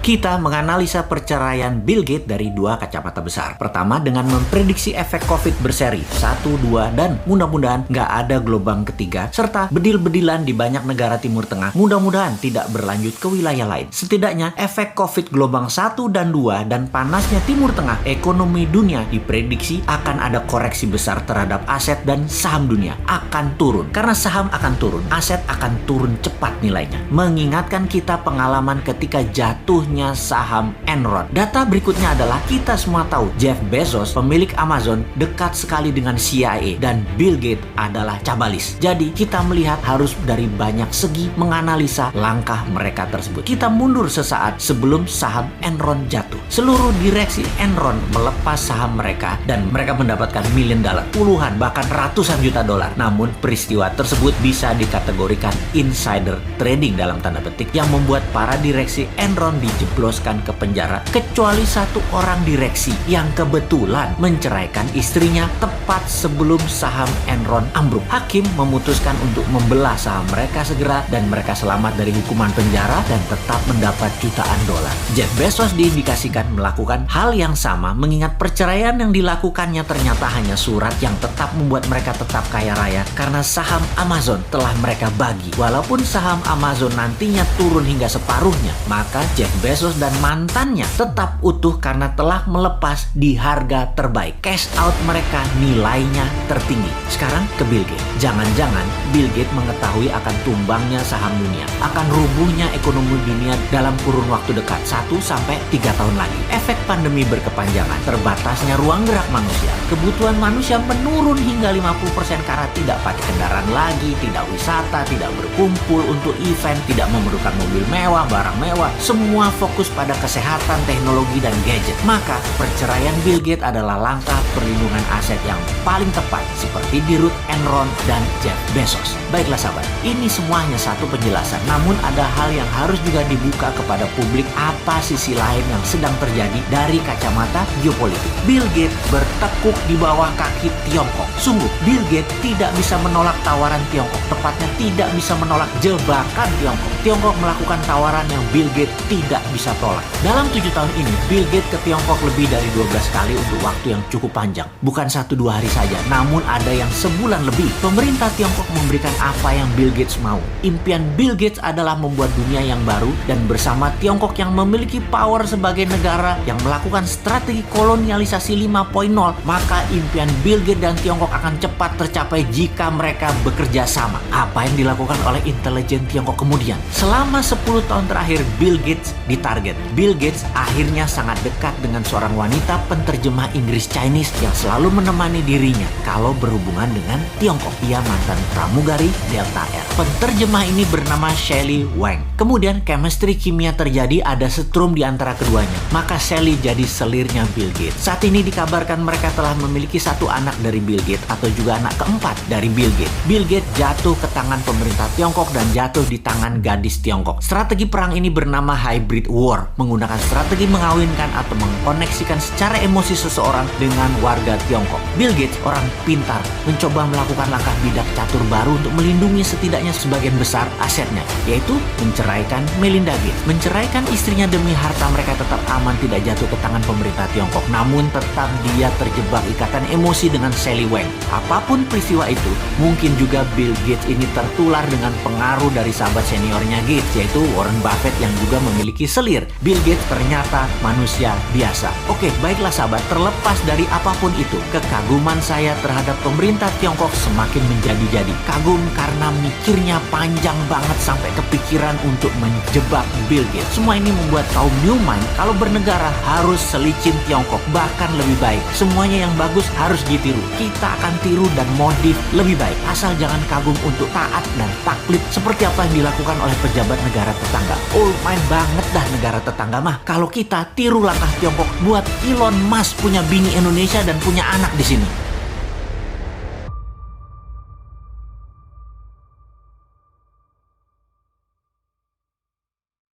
Kita menganalisa perceraian Bill Gates dari dua kacamata besar. Pertama, dengan memprediksi efek COVID berseri 1, 2, dan mudah-mudahan nggak ada gelombang ketiga, serta bedil-bedilan di banyak negara Timur Tengah mudah-mudahan tidak berlanjut ke wilayah lain. Setidaknya efek COVID gelombang 1 dan 2 dan panasnya Timur Tengah, ekonomi dunia diprediksi akan ada koreksi besar terhadap aset dan saham dunia akan turun. Karena saham akan turun, aset akan turun cepat nilainya. Mengingatkan kita pengalaman ketika jatuhnya saham Enron. Data berikutnya adalah kita semua tahu Jeff Bezos, pemilik Amazon, dekat sekali dengan CIA dan Bill Gates adalah cabalis. Jadi kita melihat harus dari banyak segi menganalisa langkah mereka tersebut. Kita mundur sesaat sebelum saham Enron jatuh. Seluruh direksi Enron melepas saham mereka dan mereka mendapatkan million dollar, puluhan bahkan ratusan juta dolar. Namun peristiwa tersebut bisa dikategorikan insider trading dalam tanda petik yang membuat para direksi Enron dijebloskan ke penjara kecuali satu orang direksi yang kebetulan menceraikan istrinya tepat sebelum saham Enron ambruk. Hakim memutuskan untuk membelah saham mereka segera dan mereka selamat dari hukuman penjara dan tetap mendapat jutaan dolar. Jeff Bezos diindikasikan melakukan hal yang sama mengingat perceraian yang dilakukannya ternyata hanya surat yang tetap membuat mereka tetap kaya raya karena saham Amazon telah mereka bagi. Walaupun saham Amazon nantinya turun hingga separuhnya, maka Jeff Bezos dan mantannya tetap utuh karena telah melepas di harga terbaik. Cash out mereka nilainya tertinggi. Sekarang ke Bill Gates. Jangan-jangan Bill Gates mengetahui akan tumbangnya saham dunia, akan rubuhnya ekonomi dunia dalam kurun waktu dekat 1-3 tahun lagi. Efek pandemi berkepanjangan, terbatasnya ruang gerak manusia, kebutuhan manusia menurun hingga 50% karena tidak pakai kendaraan lagi, tidak wisata, tidak berkumpul untuk event, tidak memerlukan mobil mewah, barang mewah, semua fokus pada kesehatan, teknologi, dan gadget. Maka perceraian Bill Gates adalah langkah perlindungan aset yang paling tepat seperti di Ruth Enron dan Jeff Bezos. Baiklah sahabat, ini semuanya satu penjelasan. Namun ada hal yang harus juga dibuka kepada publik apa sisi lain yang sedang terjadi dari kacamata geopolitik. Bill Gates bertekuk di bawah kaki Tiongkok. Sungguh, Bill Gates tidak bisa menolak tawaran Tiongkok. Tepatnya tidak bisa menolak jebakan Tiongkok. Tiongkok melakukan tawaran yang Bill Gates tidak bisa tolak. Dalam 7 tahun ini, Bill Gates ke Tiongkok lebih dari 12 kali untuk waktu yang cukup panjang. Bukan 1-2 hari saja, namun ada yang sebulan lebih. Pemerintah Tiongkok memberikan apa yang Bill Gates mau. Impian Bill Gates adalah membuat dunia yang baru dan bersama Tiongkok yang memiliki power sebagai negara yang melakukan strategi kolonialisasi 5.0, maka impian Bill Gates dan Tiongkok akan cepat tercapai jika mereka bekerja sama. Apa yang dilakukan oleh intelijen Tiongkok kemudian? Selama 10 tahun terakhir, Bill Gates ditarget. Bill Gates akhirnya sangat dekat dengan seorang wanita penterjemah Inggris Chinese yang selalu menemani dirinya kalau berhubungan dengan Tiongkok. Ia mantan pramugari Delta Air. Penterjemah ini bernama Shelley Wang. Kemudian chemistry kimia terjadi, ada setrum di antara keduanya. Maka Shelley jadi selirnya Bill Gates. Saat ini dikabarkan mereka telah memiliki satu anak dari Bill Gates atau juga anak keempat dari Bill Gates. Bill Gates jatuh ke tangan pemerintah Tiongkok dan jatuh di tangan gadis Tiongkok. Strategi perang ini bernama hybrid war, menggunakan strategi mengawinkan atau mengkoneksikan secara emosi seseorang dengan warga Tiongkok. Bill Gates, orang pintar, mencoba melakukan langkah bidak catur baru untuk melindungi setidaknya sebagian besar asetnya, yaitu menceraikan Melinda Gates. Menceraikan istrinya demi harta mereka tetap aman, tidak jatuh ke tangan pemerintah Tiongkok. Namun tetap dia terjebak ikatan emosi dengan Shelley Wang. Apapun peristiwa itu, mungkin juga Bill Gates ini tertular dengan pengaruh dari sahabat seniornya Gates, yaitu Warren Buffett yang juga memiliki selir. Bill Gates ternyata manusia biasa. Oke, baiklah sahabat, terlepas dari apapun itu, kekaguman saya terhadap pemerintah Tiongkok semakin menjadi-jadi. Kagum karena mikirnya panjang banget sampai kepikiran untuk menjebak Bill Gates. Semua ini membuat kaum Newman kalau bernegara harus selicin Tiongkok, bahkan lebih baik. Semuanya yang bagus harus ditiru. Kita akan tiru dan modif lebih baik. Asal jangan kagum untuk taat dan taklid seperti apa yang dilakukan oleh pejabat negara tetangga. Oh, main banget dah negara tetangga mah. Kalau kita tiru langkah Tiongkok, buat Elon Musk punya bini Indonesia dan punya anak di sini.